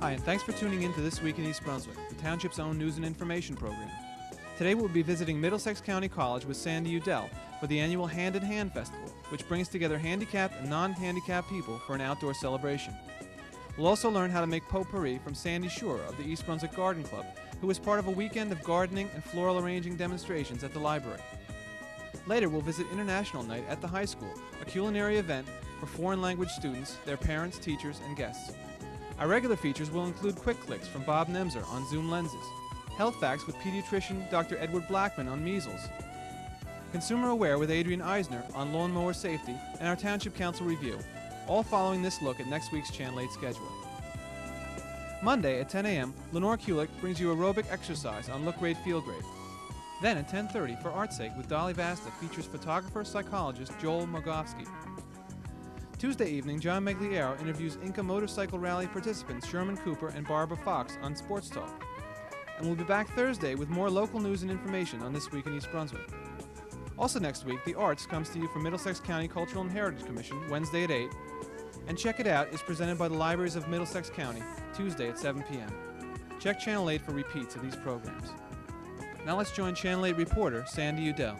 Hi, and thanks for tuning in to This Week in East Brunswick, the township's own news and information program. Today we'll be visiting Middlesex County College with Sandy Udell for the annual Hand in Hand Festival, which brings together handicapped and non-handicapped people for an outdoor celebration. We'll also learn how to make potpourri from Sandy Shore of the East Brunswick Garden Club, who was part of a weekend of gardening and floral arranging demonstrations at the library. Later, we'll visit International Night at the high school, a culinary event for foreign language students, their parents, teachers, and guests. Our regular features will include Quick Clicks from Bob Nemser on zoom lenses, Health Facts with pediatrician Dr. Edward Blackman on measles, Consumer Aware with Adrian Eisner on lawnmower safety, and our Township Council review, all following this look at next week's Channel 8 schedule. Monday at 10 a.m., Lenore Kulik brings you aerobic exercise on Look Great, Feel Great. Then at 10:30, For Art's Sake with Dolly Vasta features photographer-psychologist Joel Mogofsky. Tuesday evening, John Megliero interviews Inca Motorcycle Rally participants Sherman Cooper and Barbara Fox on Sports Talk. And we'll be back Thursday with more local news and information on This Week in East Brunswick. Also next week, The Arts comes to you from Middlesex County Cultural and Heritage Commission, Wednesday at 8. And Check It Out is presented by the Libraries of Middlesex County, Tuesday at 7 p.m. Check Channel 8 for repeats of these programs. Now let's join Channel 8 reporter Sandy Udell.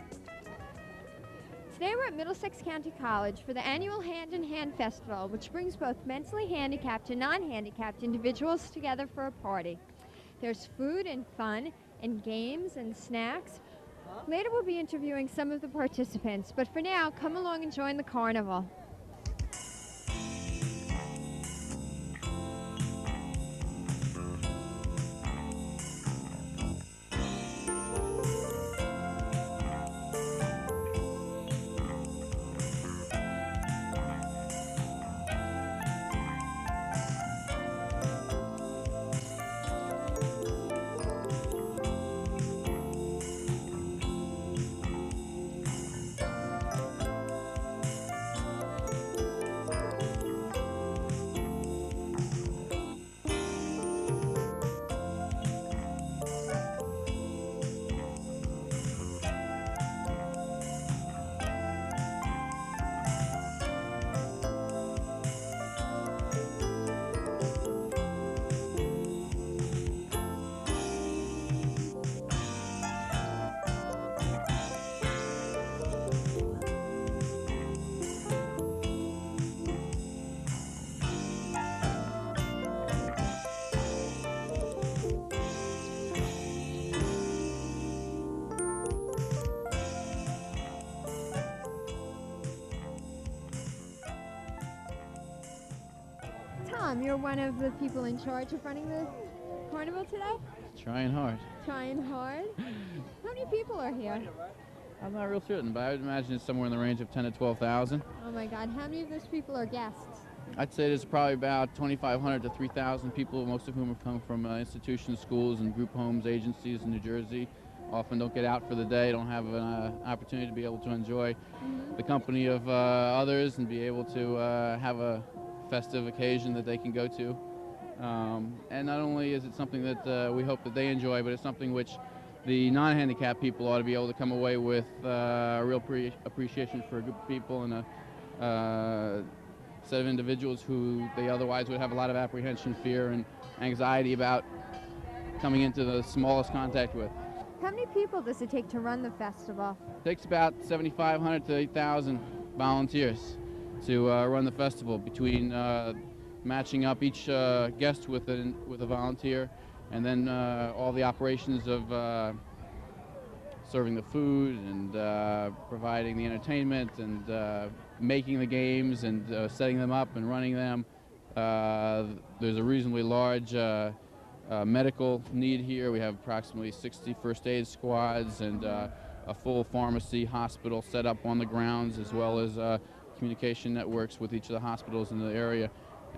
Today we're at Middlesex County College for the annual Hand in Hand Festival, which brings both mentally handicapped and non-handicapped individuals together for a party. There's food and fun and games and snacks. Later we'll be interviewing some of the participants, but for now, come along and join the carnival. Tom, you're one of the people in charge of running the carnival today? Trying hard. Trying hard? How many people are here? I'm not real certain, but I would imagine it's somewhere in the range of 10 to 12,000. Oh my God, how many of those people are guests? I'd say there's probably about 2,500 to 3,000 people, most of whom have come from institutions, schools, and group homes, agencies in New Jersey. Often don't get out for the day, don't have an opportunity to be able to enjoy the company of others and be able to have a festive occasion that they can go to. And not only is it something that we hope that they enjoy, but it's something which the non-handicapped people ought to be able to come away with a real appreciation for a group of people and a set of individuals who they otherwise would have a lot of apprehension, fear, and anxiety about coming into the smallest contact with. How many people does it take to run the festival? It takes about 7,500 to 8,000 volunteers to run the festival, between matching up each guest with a volunteer, and then all the operations of serving the food and providing the entertainment and making the games and setting them up and running them. There's a reasonably large medical need here. We have approximately 60 first aid squads and a full pharmacy hospital set up on the grounds, as well as communication networks with each of the hospitals in the area.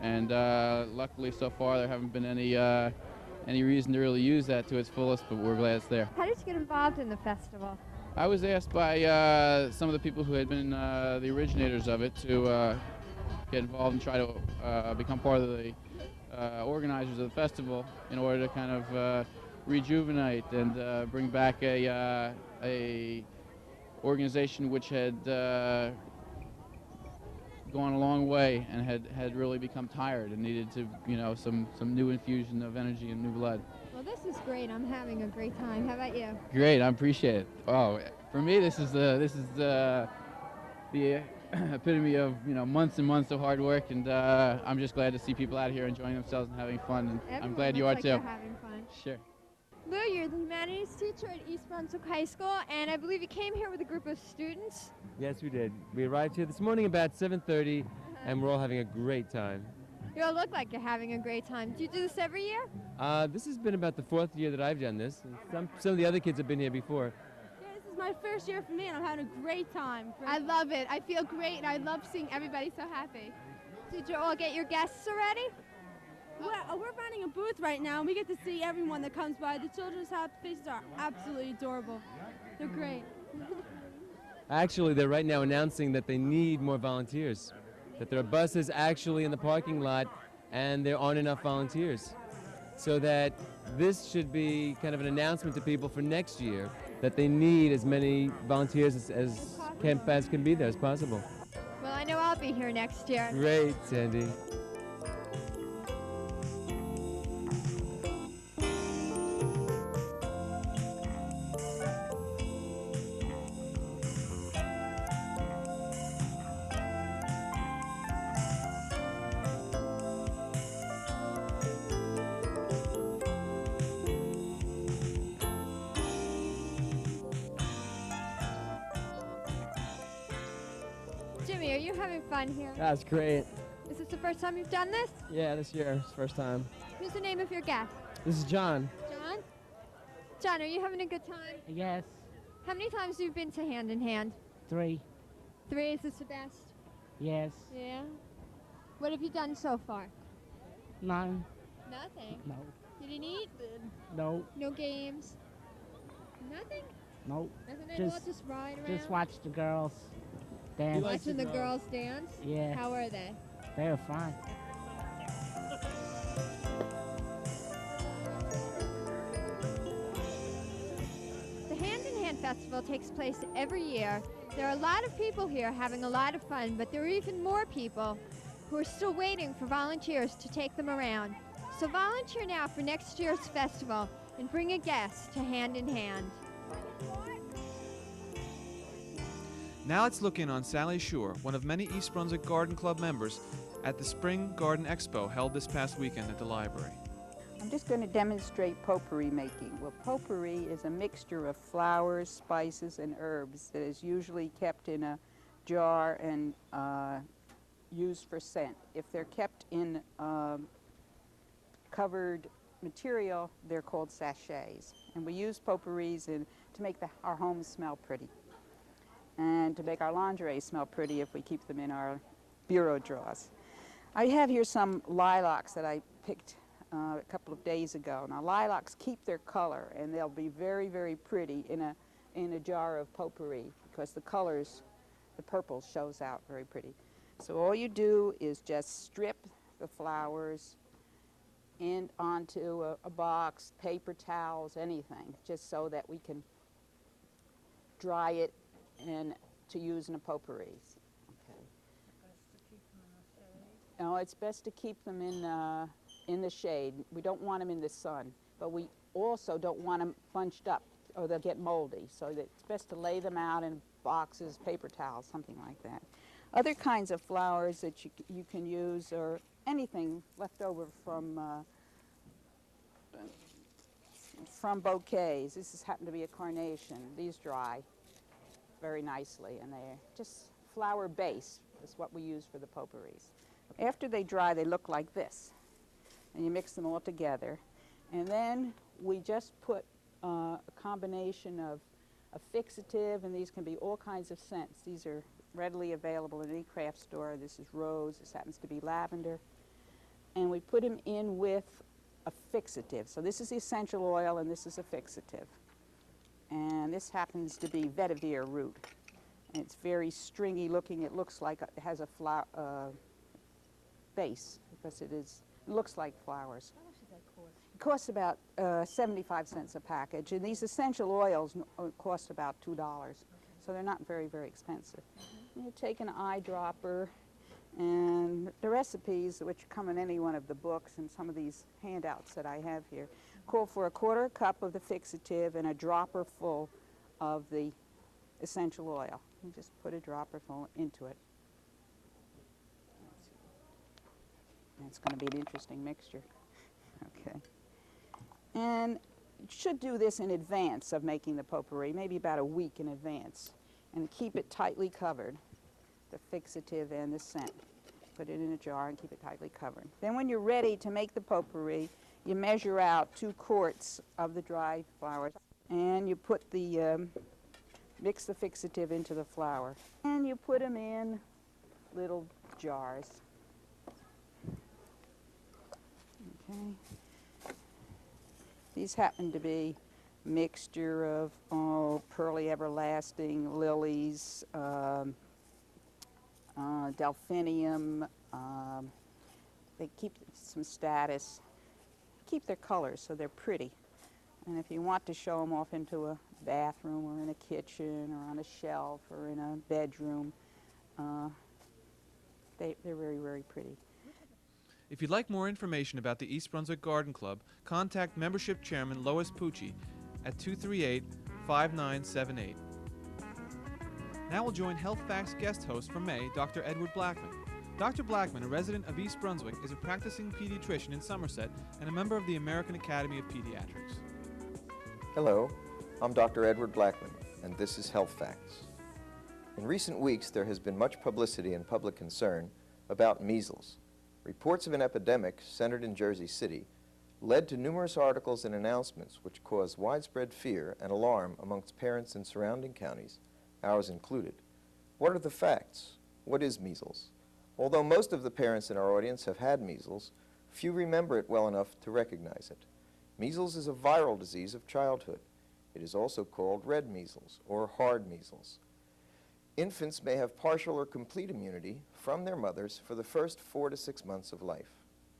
And luckily so far there haven't been any reason to really use that to its fullest, but we're glad it's there. How did you get involved in the festival? I was asked by some of the people who had been the originators of it to get involved and try to become part of the organizers of the festival in order to kind of rejuvenate and bring back a organization which had gone a long way and had really become tired and needed to, some new infusion of energy and new blood. Well, this is great. I'm having a great time. How about you? Great, I appreciate it. Oh, for me, this is the epitome of months and months of hard work, and I'm just glad to see people out here enjoying themselves and having fun. And Everyone I'm glad you looks are like too. they're having fun. Sure. Lou, you're the humanities teacher at East Brunswick High School, and I believe you came here with a group of students. Yes, we did. We arrived here this morning about 7:30, and we're all having a great time. You all look like you're having a great time. Do you do this every year? This has been about the 4th year that I've done this. And some of the other kids have been here before. Yeah, this is my first year for me, and I'm having a great time. I love it. I feel great, and I love seeing everybody so happy. Did you all get your guests already? We're running a booth right now, and we get to see everyone that comes by. The children's faces are absolutely adorable. They're great. Actually, they're right now announcing that they need more volunteers, that there are buses actually in the parking lot, and there aren't enough volunteers. So that this should be kind of an announcement to people for next year, that they need as many volunteers as can be there as possible. Well, I know I'll be here next year. Great, Sandy. Jimmy, are you having fun here? That's great. Is this the first time you've done this? Yeah, this year, it's the first time. Who's the name of your guest? This is John. John? John, are you having a good time? Yes, How many times have you been to Hand in Hand? 3. 3, is this the best? Yes, Yeah. What have you done so far? 9. Nothing. No, You didn't eat? no, No games? Nothing? no. Nothing at all? Just- Just ride around? Just watch the girls dance. Watching the girls dance? Yeah, How are they? they're fine. The Hand in Hand Festival takes place every year. There are a lot of people here having a lot of fun, but there are even more people who are still waiting for volunteers to take them around. So volunteer now for next year's festival and bring a guest to Hand in Hand. Now let's look in on Sally Shore, one of many East Brunswick Garden Club members, at the Spring Garden Expo held this past weekend at the library. I'm just going to demonstrate potpourri making. Well, potpourri is a mixture of flowers, spices, and herbs that is usually kept in a jar and used for scent. If they're kept in covered material, they're called sachets. And we use potpourris to make our homes smell pretty and to make our lingerie smell pretty if we keep them in our bureau drawers. I have here some lilacs that I picked a couple of days ago. Now lilacs keep their color, and they'll be very, very pretty in a jar of potpourri because the colors, the purple shows out very pretty. So all you do is just strip the flowers onto a box, paper towels, anything, just so that we can dry it and to use in a potpourri. Okay. No, it's best to keep them in the shade. We don't want them in the sun, but we also don't want them bunched up or they'll get moldy. So that it's best to lay them out in boxes, paper towels, something like that. Other kinds of flowers that you can use or anything left over from bouquets. This happened to be a carnation. These dry very nicely, and they're just flower base is what we use for the potpourris. After they dry, they look like this. And you mix them all together. And then we just put a combination of a fixative, and these can be all kinds of scents. These are readily available in any craft store. This is rose, this happens to be lavender. And we put them in with a fixative. So this is the essential oil, and this is a fixative. And this happens to be vetiver root. And it's very stringy looking. It looks like it has a base because it looks like flowers. How much does that cost? It costs about 75 cents a package, and these essential oils cost about $2, so they're not very, very expensive. You take an eyedropper, And the recipes, which come in any one of the books and some of these handouts that I have here, call for a 1/4 cup of the fixative and a dropper full of the essential oil. You just put a dropper full into it. It's going to be an interesting mixture. Okay. And you should do this in advance of making the potpourri, maybe about a week in advance, and keep it tightly covered, the fixative and the scent. Put it in a jar and keep it tightly covered. Then when you're ready to make the potpourri, you measure out 2 quarts of the dry flowers, and you put the mix the fixative into the flour, and you put them in little jars. Okay. These happen to be a mixture of pearly everlasting, lilies, delphinium. They keep some status, keep their colors so they're pretty. And if you want to show them off into a bathroom or in a kitchen or on a shelf or in a bedroom, they're very, very pretty. If you'd like more information about the East Brunswick Garden Club, contact Membership Chairman Lois Pucci at 238-5978. Now we'll join Health Facts guest host for May, Dr. Edward Blackman. Dr. Blackman, a resident of East Brunswick, is a practicing pediatrician in Somerset and a member of the American Academy of Pediatrics. Hello, I'm Dr. Edward Blackman, and this is Health Facts. In recent weeks, there has been much publicity and public concern about measles. Reports of an epidemic centered in Jersey City led to numerous articles and announcements which caused widespread fear and alarm amongst parents in surrounding counties, ours included. What are the facts? What is measles? Although most of the parents in our audience have had measles, few remember it well enough to recognize it. Measles is a viral disease of childhood. It is also called red measles or hard measles. Infants may have partial or complete immunity from their mothers for the first 4 to 6 months of life.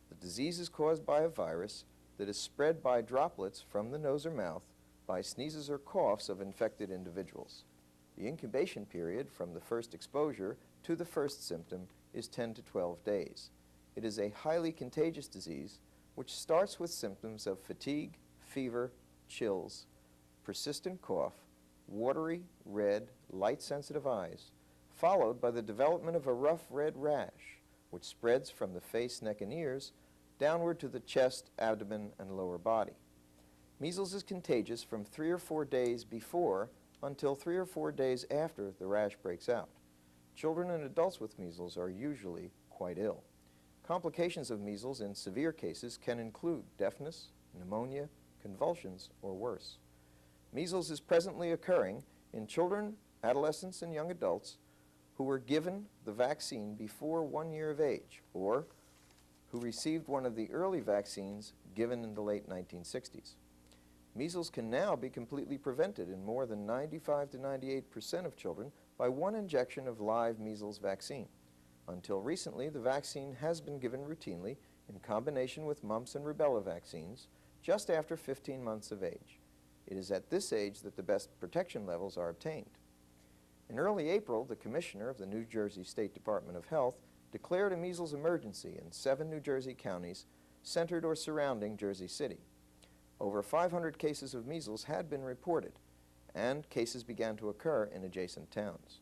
The disease is caused by a virus that is spread by droplets from the nose or mouth by sneezes or coughs of infected individuals. The incubation period from the first exposure to the first symptom is 10 to 12 days. It is a highly contagious disease which starts with symptoms of fatigue, fever, chills, persistent cough, watery, red, light-sensitive eyes, followed by the development of a rough red rash, which spreads from the face, neck, and ears downward to the chest, abdomen, and lower body. Measles is contagious from 3 or 4 days before until 3 or 4 days after the rash breaks out. Children and adults with measles are usually quite ill. Complications of measles in severe cases can include deafness, pneumonia, convulsions, or worse. Measles is presently occurring in children, adolescents, and young adults who were given the vaccine before 1 year of age or who received one of the early vaccines given in the late 1960s. Measles can now be completely prevented in more than 95 to 98% of children by 1 injection of live measles vaccine. Until recently, the vaccine has been given routinely in combination with mumps and rubella vaccines just after 15 months of age. It is at this age that the best protection levels are obtained. In early April, the Commissioner of the New Jersey State Department of Health declared a measles emergency in 7 New Jersey counties centered or surrounding Jersey City. Over 500 cases of measles had been reported, and cases began to occur in adjacent towns.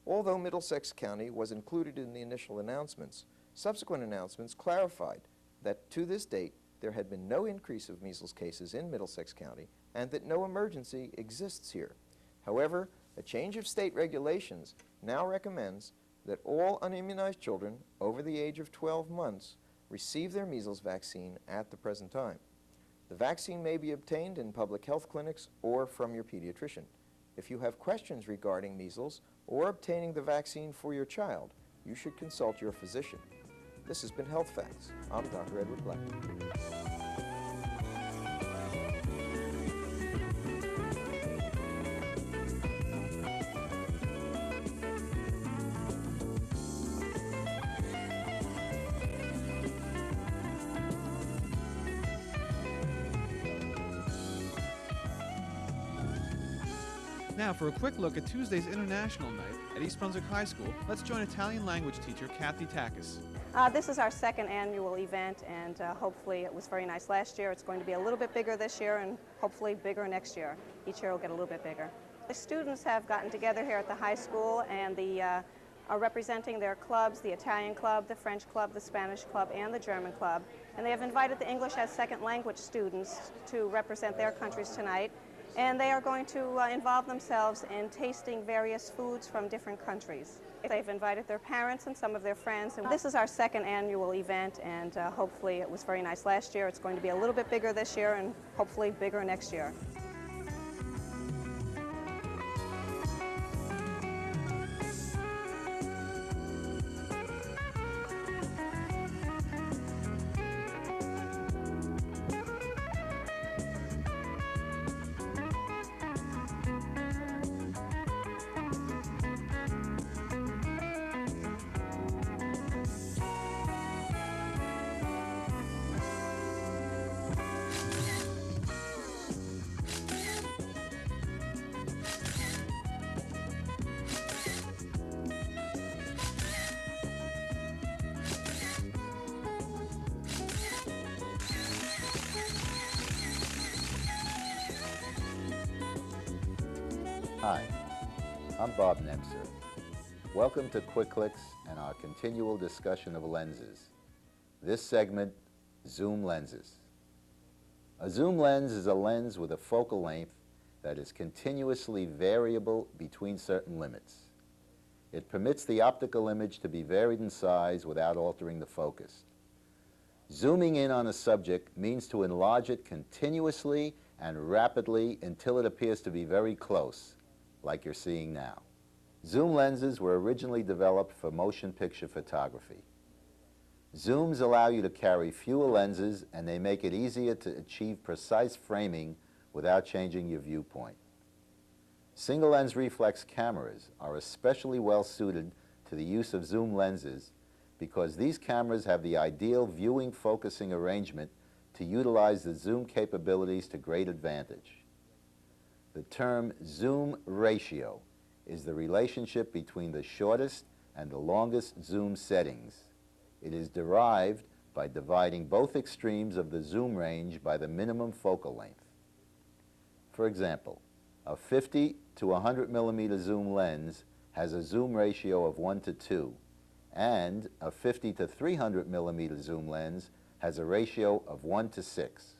Although Middlesex County was included in the initial announcements, subsequent announcements clarified that to this date there had been no increase of measles cases in Middlesex County and that no emergency exists here. However, a change of state regulations now recommends that all unimmunized children over the age of 12 months receive their measles vaccine at the present time. The vaccine may be obtained in public health clinics or from your pediatrician. If you have questions regarding measles or obtaining the vaccine for your child, you should consult your physician. This has been Health Facts. I'm Dr. Edward Blackman. Now for a quick look at Tuesday's International Night, At East Brunswick High School, let's join Italian language teacher Kathy Takis. This is our second annual event, and hopefully it was very nice last year. It's going to be a little bit bigger this year and hopefully bigger next year. Each year will get a little bit bigger. The students have gotten together here at the high school and are representing their clubs, the Italian club, the French club, the Spanish club, and the German club. And they have invited the English as second language students to represent their countries tonight. And they are going to involve themselves in tasting various foods from different countries. They've invited their parents and some of their friends. And this is our second annual event, and hopefully it was very nice last year. It's going to be a little bit bigger this year and hopefully bigger next year. Hi, I'm Bob Nemser. Welcome to Quick Clicks and our continual discussion of lenses. This segment, zoom lenses. A zoom lens is a lens with a focal length that is continuously variable between certain limits. It permits the optical image to be varied in size without altering the focus. Zooming in on a subject means to enlarge it continuously and rapidly until it appears to be very close, like you're seeing now. Zoom lenses were originally developed for motion picture photography. Zooms allow you to carry fewer lenses, and they make it easier to achieve precise framing without changing your viewpoint. Single lens reflex cameras are especially well suited to the use of zoom lenses because these cameras have the ideal viewing focusing arrangement to utilize the zoom capabilities to great advantage. The term zoom ratio is the relationship between the shortest and the longest zoom settings. It is derived by dividing both extremes of the zoom range by the minimum focal length. For example, a 50 to 100 millimeter zoom lens has a zoom ratio of 1 to 2, and a 50 to 300 millimeter zoom lens has a ratio of 1 to 6.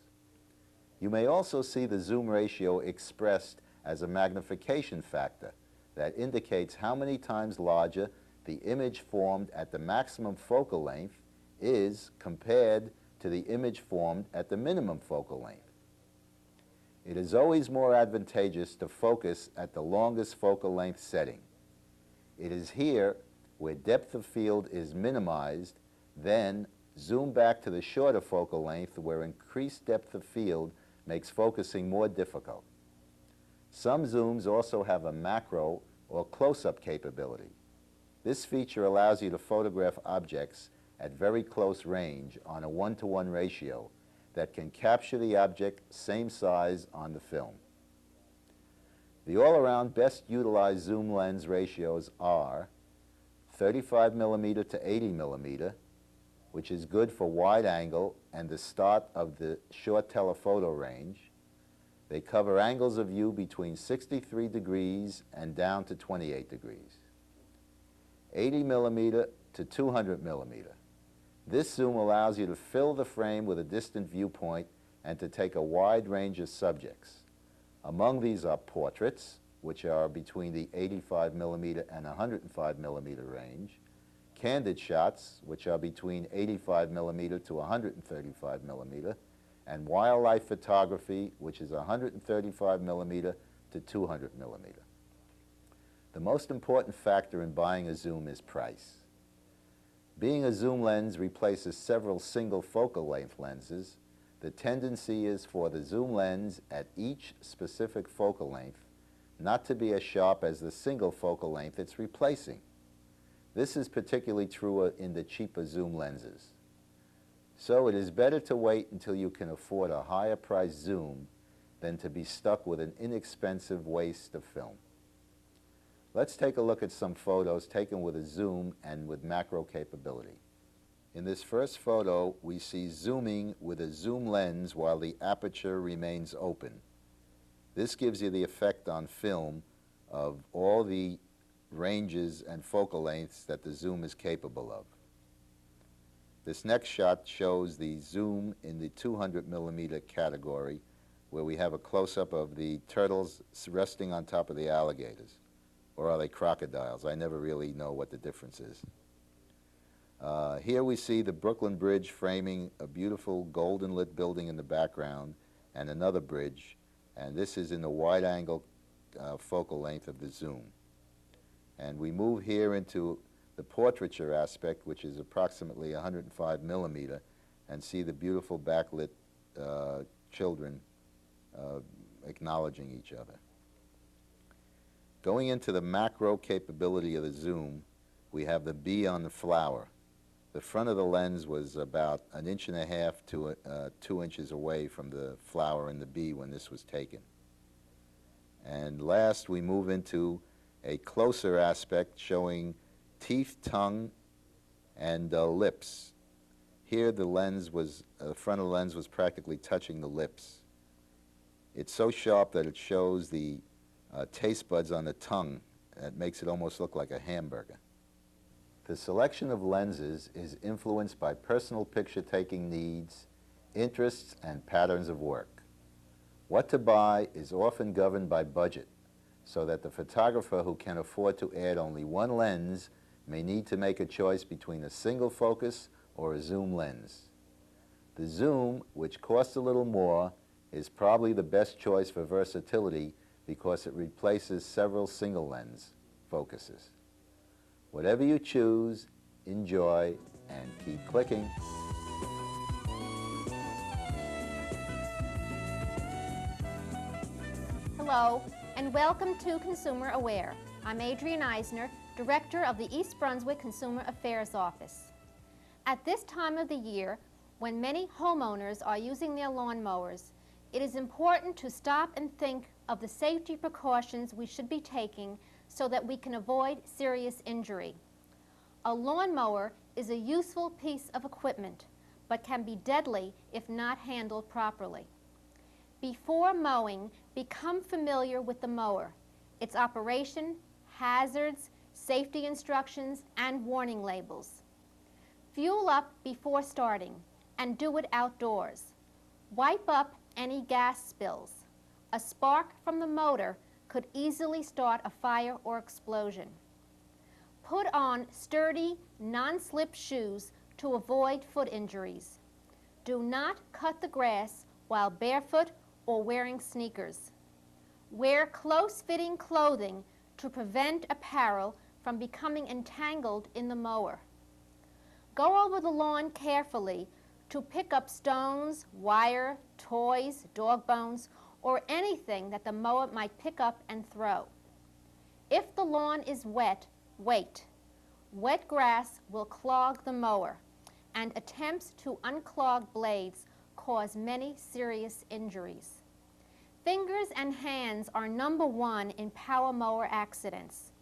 You may also see the zoom ratio expressed as a magnification factor that indicates how many times larger the image formed at the maximum focal length is compared to the image formed at the minimum focal length. It is always more advantageous to focus at the longest focal length setting. It is here where depth of field is minimized, then zoom back to the shorter focal length where increased depth of field makes focusing more difficult. Some zooms also have a macro or close-up capability. This feature allows you to photograph objects at very close range on a 1-to-1 ratio that can capture the object same size on the film. The all-around best utilized zoom lens ratios are 35 millimeter to 80 millimeter, which is good for wide angle and the start of the short telephoto range. They cover angles of view between 63 degrees and down to 28 degrees. 80 millimeter to 200 millimeter. This zoom allows you to fill the frame with a distant viewpoint and to take a wide range of subjects. Among these are portraits, which are between the 85 millimeter and 105 millimeter range, candid shots, which are between 85 millimeter to 135 millimeter, and wildlife photography, which is 135 millimeter to 200 millimeter. The most important factor in buying a zoom is price. Being a zoom lens replaces several single focal length lenses, the tendency is for the zoom lens at each specific focal length not to be as sharp as the single focal length it's replacing. This is particularly true in the cheaper zoom lenses. So it is better to wait until you can afford a higher priced zoom than to be stuck with an inexpensive waste of film. Let's take a look at some photos taken with a zoom and with macro capability. In this first photo, we see zooming with a zoom lens while the aperture remains open. This gives you the effect on film of all the ranges and focal lengths that the zoom is capable of. This next shot shows the zoom in the 200 millimeter category, where we have a close-up of the turtles resting on top of the alligators. Or are they crocodiles? I never really know what the difference is. Here we see the Brooklyn Bridge framing a beautiful golden lit building in the background and another bridge, and this is in the wide angle focal length of the zoom. And we move here into the portraiture aspect, which is approximately 105 millimeter, and see the beautiful backlit children acknowledging each other. Going into the macro capability of the zoom, we have the bee on the flower. The front of the lens was about 1.5 inches to 2 inches away from the flower and the bee when this was taken. And last, we move into a closer aspect showing teeth, tongue, and lips. Here the lens was, the front of the lens was practically touching the lips. It's so sharp that it shows the taste buds on the tongue. That makes it almost look like a hamburger. The selection of lenses is influenced by personal picture-taking needs, interests, and patterns of work. What to buy is often governed by budget, so that the photographer who can afford to add only one lens may need to make a choice between a single focus or a zoom lens. The zoom, which costs a little more, is probably the best choice for versatility because it replaces several single lens focuses. Whatever you choose, enjoy, and keep clicking. Hello, and welcome to Consumer Aware. I'm Adrienne Eisner, Director of the East Brunswick Consumer Affairs Office. At this time of the year, when many homeowners are using their lawn mowers, it is important to stop and think of the safety precautions we should be taking so that we can avoid serious injury. A lawnmower is a useful piece of equipment, but can be deadly if not handled properly. Before mowing, become familiar with the mower, its operation, hazards, safety instructions, and warning labels. Fuel up before starting, and do it outdoors. Wipe up any gas spills. A spark from the motor could easily start a fire or explosion. Put on sturdy, non-slip shoes to avoid foot injuries. Do not cut the grass while barefoot or wearing sneakers. Wear close-fitting clothing to prevent apparel from becoming entangled in the mower. Go over the lawn carefully to pick up stones, wire, toys, dog bones, or anything that the mower might pick up and throw. If the lawn is wet, wait. Wet grass will clog the mower, and attempts to unclog blades cause many serious injuries. Fingers and hands are #1 in power mower accidents.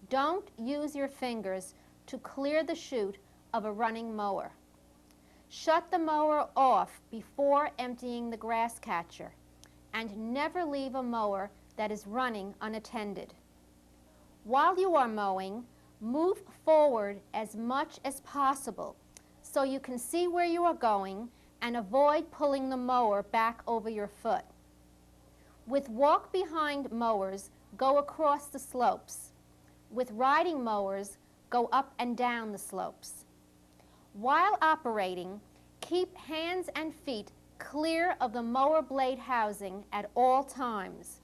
Don't use your fingers to clear the chute of a running mower. Shut the mower off before emptying the grass catcher, and never leave a mower that is running unattended. While you are mowing, move forward as much as possible so you can see where you are going and avoid pulling the mower back over your foot. With walk-behind mowers, go across the slopes. With riding mowers, go up and down the slopes. While operating, keep hands and feet clear of the mower blade housing at all times,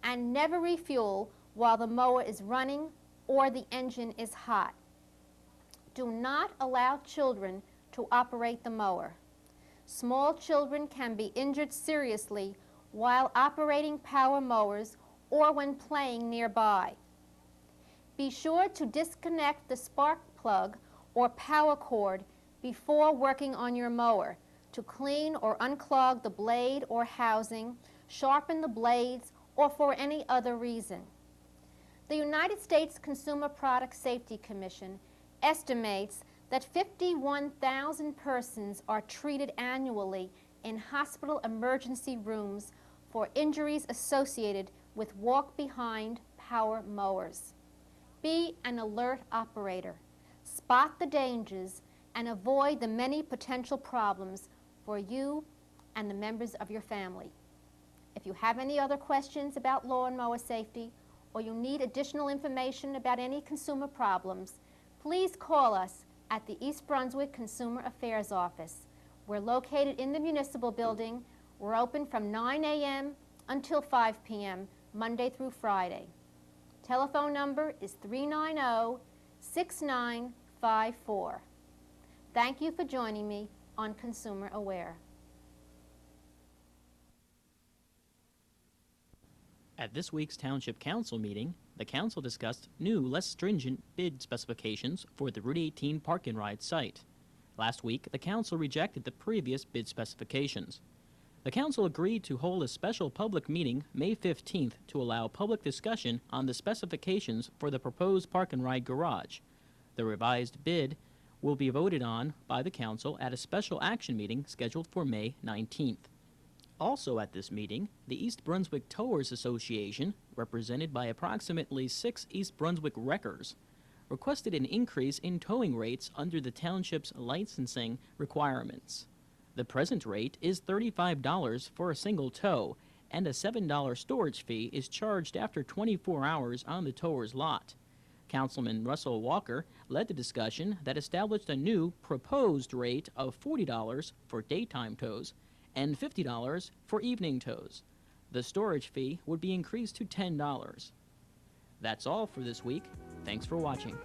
and never refuel while the mower is running or the engine is hot. Do not allow children to operate the mower. Small children can be injured seriously while operating power mowers or when playing nearby. Be sure to disconnect the spark plug or power cord before working on your mower to clean or unclog the blade or housing, sharpen the blades, or for any other reason. The United States Consumer Product Safety Commission estimates that 51,000 persons are treated annually in hospital emergency rooms for injuries associated with walk-behind power mowers. Be an alert operator. Spot the dangers and avoid the many potential problems for you and the members of your family. If you have any other questions about lawnmower safety, or you need additional information about any consumer problems, please call us at the East Brunswick Consumer Affairs Office. We're located in the Municipal Building. We're open from 9 a.m. until 5 p.m., Monday through Friday. Telephone number is 390-6954. Thank you for joining me on Consumer Aware. At this week's Township Council meeting, the Council discussed new, less stringent bid specifications for the Route 18 Park and Ride site. Last week, the Council rejected the previous bid specifications. The Council agreed to hold a special public meeting May 15th to allow public discussion on the specifications for the proposed Park and Ride garage. The revised bid will be voted on by the Council at a special action meeting scheduled for May 19th. Also at this meeting, the East Brunswick Towers Association, represented by approximately 6 East Brunswick wreckers, requested an increase in towing rates under the township's licensing requirements. The present rate is $35 for a single tow, and a $7 storage fee is charged after 24 hours on the tower's lot. Councilman Russell Walker led the discussion that established a new proposed rate of $40 for daytime tows and $50 for evening tows. The storage fee would be increased to $10. That's all for this week. Thanks for watching.